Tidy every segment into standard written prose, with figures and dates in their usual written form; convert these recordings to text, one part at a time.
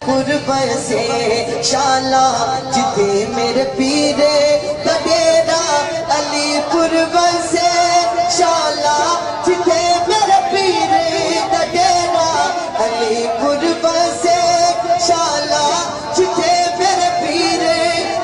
قربت سے شالا جتے میرے پیرے دڈیرا علی قربت سے شالا جتے میرے پیرے دڈیرا علی قربت سے شالا جتے میرے پیرے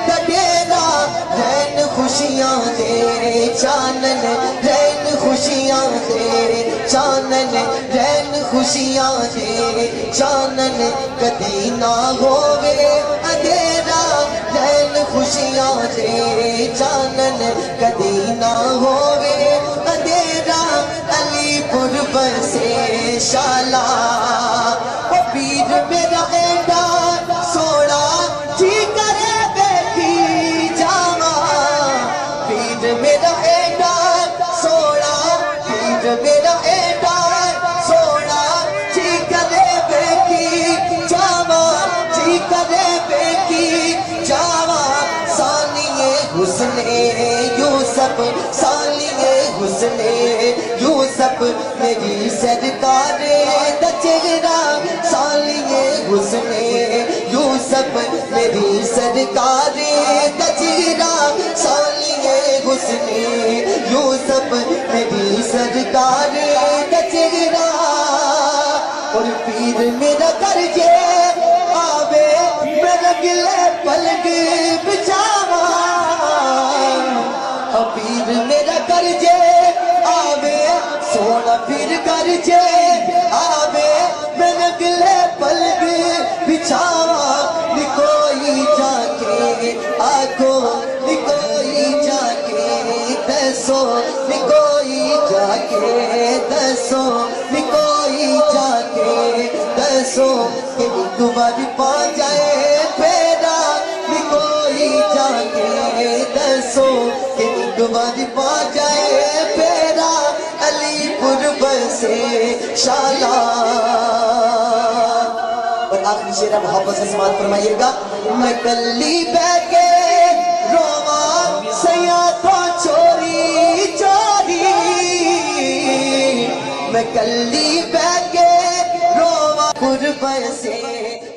دڈیرا رین خوشیاں دے چانن رین خوشیاں دے چانن رین خوشیاں دے چانن کدی نہ ہووے اندھیرا رین خوشیاں دے چانن کدی نہ ہووے اندھیرا علی قربت سے شالا او پیر میرا ایڈا سوڑا جی کرے بیٹھی جاواں پیر میرا ایڈا سوڑا پیر میرا ایڈا سوڑا جی کرے بیٹھی جاواں جی کرے بیٹھی جاواں سانیے حسن یوسف سانیے حسن یوسف میری سرکار دا چہرہ سانیے حسن یوسف میری سرکار دا چہرہ سانیے حسن یوسف میری سرکار دا چہرہ اور پیر میرا درجے آوے میرا گلے پلک بچاواں پیر میرا درجے آوے سونا پیر درجے آوے میرا گلے پلک بچاواں نکوئی جا کے آکو نکوئی جا کے دسو نکوئی جا کے دسو نکوئی جا کے دسو کہ ایک بار پا جائے پیرا نکوئی جا کے دسو کہ ایک بار پا جائے پیرا علی قربت سے شالا اور آخری شعر محبت سے سماعت فرمائیے گا میں کلی بہ کے رواں سیاں تو چوری چوری میں کلی بہ کے رواں قربت سے